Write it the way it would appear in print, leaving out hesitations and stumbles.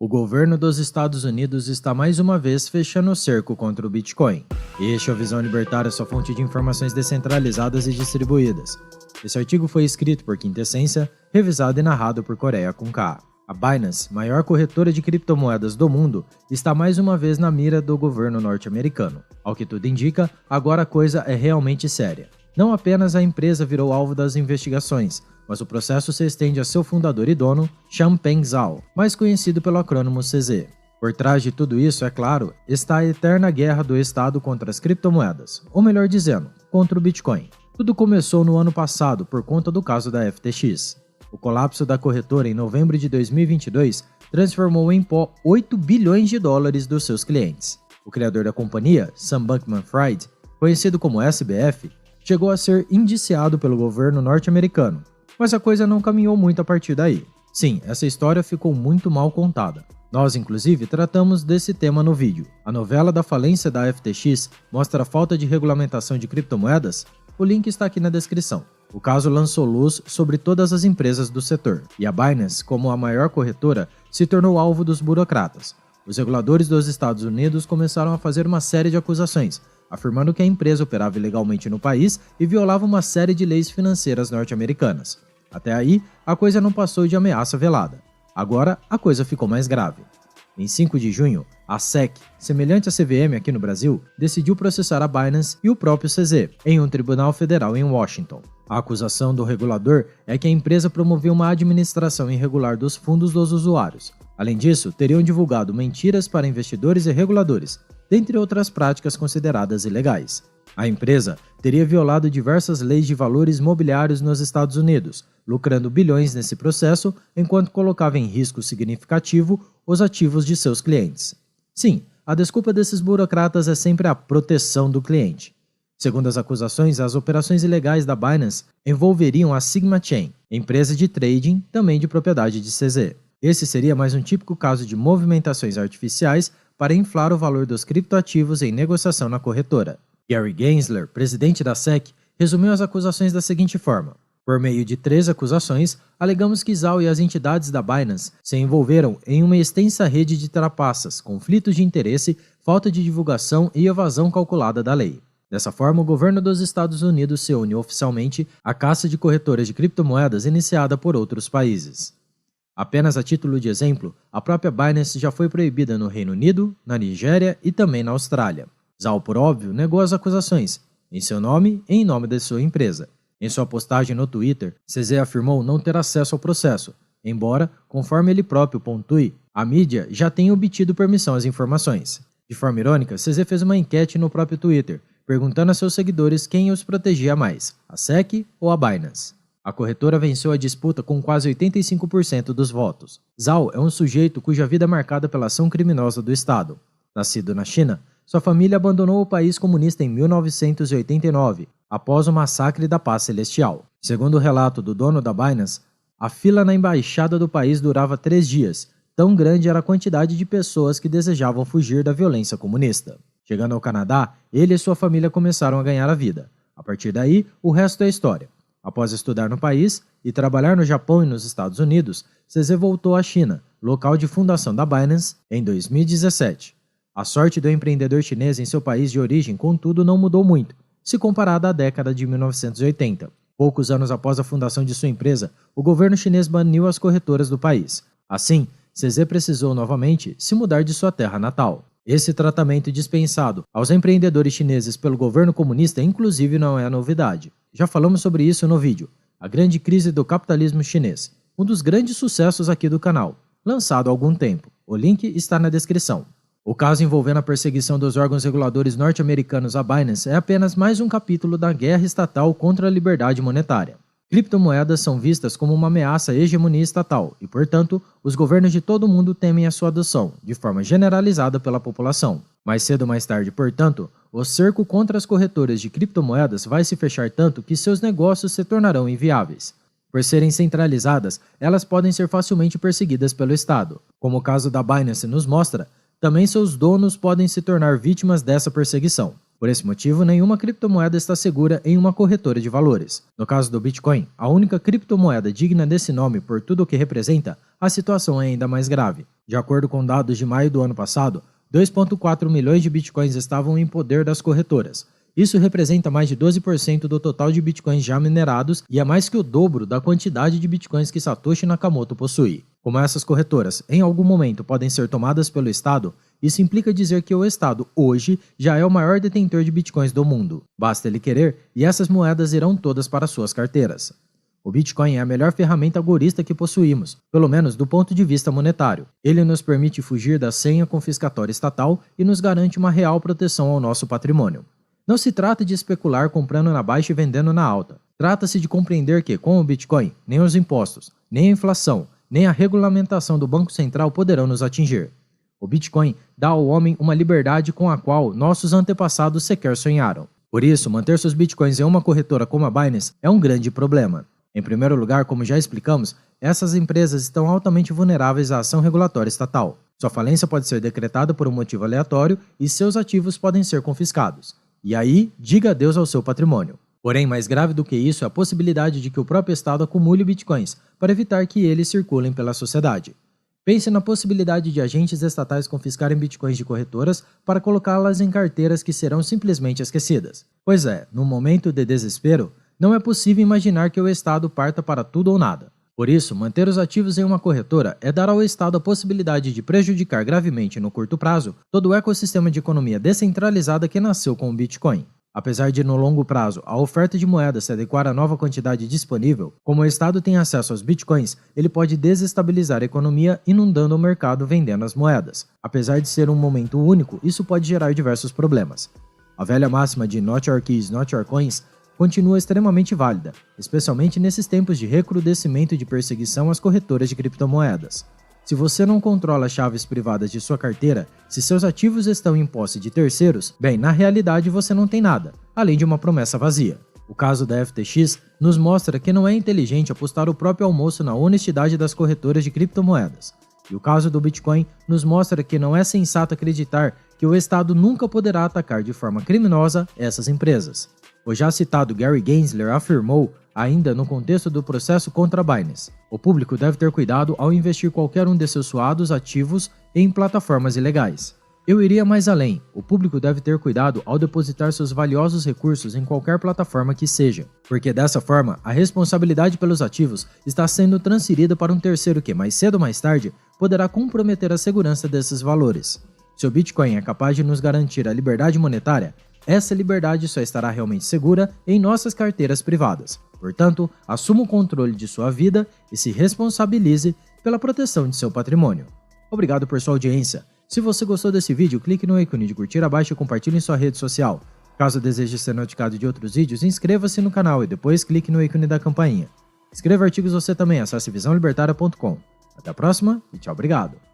O governo dos Estados Unidos está mais uma vez fechando o cerco contra o Bitcoin. Este é o Visão Libertária, sua fonte de informações descentralizadas e distribuídas. Esse artigo foi escrito por Quintessência, revisado e narrado por Coreia com K. A Binance, maior corretora de criptomoedas do mundo, está mais uma vez na mira do governo norte-americano. Ao que tudo indica, agora a coisa é realmente séria. Não apenas a empresa virou alvo das investigações, mas o processo se estende a seu fundador e dono, Changpeng Zhao, mais conhecido pelo acrônimo CZ. Por trás de tudo isso, é claro, está a eterna guerra do Estado contra as criptomoedas, ou melhor dizendo, contra o Bitcoin. Tudo começou no ano passado por conta do caso da FTX. O colapso da corretora em novembro de 2022 transformou em pó 8 bilhões de dólares dos seus clientes. O criador da companhia, Sam Bankman-Fried, conhecido como SBF, chegou a ser indiciado pelo governo norte-americano, mas a coisa não caminhou muito a partir daí. Sim, essa história ficou muito mal contada. Nós, inclusive, tratamos desse tema no vídeo. A novela da falência da FTX mostra a falta de regulamentação de criptomoedas? O link está aqui na descrição. O caso lançou luz sobre todas as empresas do setor, e a Binance, como a maior corretora, se tornou alvo dos burocratas. Os reguladores dos Estados Unidos começaram a fazer uma série de acusações, afirmando que a empresa operava ilegalmente no país e violava uma série de leis financeiras norte-americanas. Até aí, a coisa não passou de ameaça velada. Agora, a coisa ficou mais grave. Em 5 de junho, a SEC, semelhante à CVM aqui no Brasil, decidiu processar a Binance e o próprio CZ em um tribunal federal em Washington. A acusação do regulador é que a empresa promoveu uma administração irregular dos fundos dos usuários. Além disso, teriam divulgado mentiras para investidores e reguladores, dentre outras práticas consideradas ilegais. A empresa teria violado diversas leis de valores mobiliários nos Estados Unidos, lucrando bilhões nesse processo, enquanto colocava em risco significativo os ativos de seus clientes. Sim, a desculpa desses burocratas é sempre a proteção do cliente. Segundo as acusações, as operações ilegais da Binance envolveriam a Sigma Chain, empresa de trading também de propriedade de CZ. Esse seria mais um típico caso de movimentações artificiais para inflar o valor dos criptoativos em negociação na corretora. Gary Gensler, presidente da SEC, resumiu as acusações da seguinte forma: por meio de 3 acusações, alegamos que Zhao e as entidades da Binance se envolveram em uma extensa rede de trapaças, conflitos de interesse, falta de divulgação e evasão calculada da lei. Dessa forma, o governo dos Estados Unidos se une oficialmente à caça de corretoras de criptomoedas iniciada por outros países. Apenas a título de exemplo, a própria Binance já foi proibida no Reino Unido, na Nigéria e também na Austrália. Zhao, por óbvio, negou as acusações, em seu nome e em nome de sua empresa. Em sua postagem no Twitter, CZ afirmou não ter acesso ao processo, embora, conforme ele próprio pontue, a mídia já tenha obtido permissão às informações. De forma irônica, CZ fez uma enquete no próprio Twitter, perguntando a seus seguidores quem os protegia mais, a SEC ou a Binance. A corretora venceu a disputa com quase 85% dos votos. Zhao é um sujeito cuja vida é marcada pela ação criminosa do Estado. Nascido na China, sua família abandonou o país comunista em 1989, após o massacre da Paz Celestial. Segundo o relato do dono da Binance, a fila na embaixada do país durava 3 dias, tão grande era a quantidade de pessoas que desejavam fugir da violência comunista. Chegando ao Canadá, ele e sua família começaram a ganhar a vida. A partir daí, o resto é história. Após estudar no país e trabalhar no Japão e nos Estados Unidos, CZ voltou à China, local de fundação da Binance, em 2017. A sorte do empreendedor chinês em seu país de origem, contudo, não mudou muito, se comparada à década de 1980. Poucos anos após a fundação de sua empresa, o governo chinês baniu as corretoras do país. Assim, CZ precisou novamente se mudar de sua terra natal. Esse tratamento dispensado aos empreendedores chineses pelo governo comunista, inclusive, não é novidade. Já falamos sobre isso no vídeo, A Grande Crise do Capitalismo Chinês, um dos grandes sucessos aqui do canal, lançado há algum tempo. O link está na descrição. O caso envolvendo a perseguição dos órgãos reguladores norte-americanos à Binance é apenas mais um capítulo da guerra estatal contra a liberdade monetária. Criptomoedas são vistas como uma ameaça à hegemonia estatal e, portanto, os governos de todo o mundo temem a sua adoção, de forma generalizada pela população. Mais cedo ou mais tarde, portanto, o cerco contra as corretoras de criptomoedas vai se fechar tanto que seus negócios se tornarão inviáveis. Por serem centralizadas, elas podem ser facilmente perseguidas pelo Estado. Como o caso da Binance nos mostra, também seus donos podem se tornar vítimas dessa perseguição. Por esse motivo, nenhuma criptomoeda está segura em uma corretora de valores. No caso do Bitcoin, a única criptomoeda digna desse nome por tudo o que representa, a situação é ainda mais grave. De acordo com dados de maio do ano passado, 2,4 milhões de Bitcoins estavam em poder das corretoras. Isso representa mais de 12% do total de Bitcoins já minerados e é mais que o dobro da quantidade de Bitcoins que Satoshi Nakamoto possui. Como essas corretoras, em algum momento, podem ser tomadas pelo Estado, isso implica dizer que o Estado, hoje, já é o maior detentor de Bitcoins do mundo. Basta ele querer e essas moedas irão todas para suas carteiras. O Bitcoin é a melhor ferramenta algorista que possuímos, pelo menos do ponto de vista monetário. Ele nos permite fugir da senha confiscatória estatal e nos garante uma real proteção ao nosso patrimônio. Não se trata de especular comprando na baixa e vendendo na alta. Trata-se de compreender que, com o Bitcoin, nem os impostos, nem a inflação, nem a regulamentação do Banco Central poderão nos atingir. O Bitcoin dá ao homem uma liberdade com a qual nossos antepassados sequer sonharam. Por isso, manter seus Bitcoins em uma corretora como a Binance é um grande problema. Em primeiro lugar, como já explicamos, essas empresas estão altamente vulneráveis à ação regulatória estatal. Sua falência pode ser decretada por um motivo aleatório e seus ativos podem ser confiscados. E aí, diga adeus ao seu patrimônio. Porém, mais grave do que isso é a possibilidade de que o próprio Estado acumule Bitcoins para evitar que eles circulem pela sociedade. Pense na possibilidade de agentes estatais confiscarem Bitcoins de corretoras para colocá-las em carteiras que serão simplesmente esquecidas. Pois é, num momento de desespero, não é possível imaginar que o Estado parta para tudo ou nada. Por isso, manter os ativos em uma corretora é dar ao Estado a possibilidade de prejudicar gravemente no curto prazo todo o ecossistema de economia descentralizada que nasceu com o Bitcoin. Apesar de, no longo prazo, a oferta de moedas se adequar à nova quantidade disponível, como o Estado tem acesso aos Bitcoins, ele pode desestabilizar a economia inundando o mercado vendendo as moedas. Apesar de ser um momento único, isso pode gerar diversos problemas. A velha máxima de Not Your Keys, Not Your Coins continua extremamente válida, especialmente nesses tempos de recrudescimento e de perseguição às corretoras de criptomoedas. Se você não controla as chaves privadas de sua carteira, se seus ativos estão em posse de terceiros, bem, na realidade você não tem nada, além de uma promessa vazia. O caso da FTX nos mostra que não é inteligente apostar o próprio almoço na honestidade das corretoras de criptomoedas. E o caso do Bitcoin nos mostra que não é sensato acreditar que o Estado nunca poderá atacar de forma criminosa essas empresas. O já citado Gary Gensler afirmou, ainda no contexto do processo contra a Binance, o público deve ter cuidado ao investir qualquer um de seus suados ativos em plataformas ilegais. Eu iria mais além, o público deve ter cuidado ao depositar seus valiosos recursos em qualquer plataforma que seja, porque dessa forma a responsabilidade pelos ativos está sendo transferida para um terceiro que, mais cedo ou mais tarde, poderá comprometer a segurança desses valores. Se o Bitcoin é capaz de nos garantir a liberdade monetária, essa liberdade só estará realmente segura em nossas carteiras privadas. Portanto, assuma o controle de sua vida e se responsabilize pela proteção de seu patrimônio. Obrigado por sua audiência. Se você gostou desse vídeo, clique no ícone de curtir abaixo e compartilhe em sua rede social. Caso deseje ser notificado de outros vídeos, inscreva-se no canal e depois clique no ícone da campainha. Escreva artigos você também, acesse visãolibertaria.com. Até a próxima e tchau, obrigado.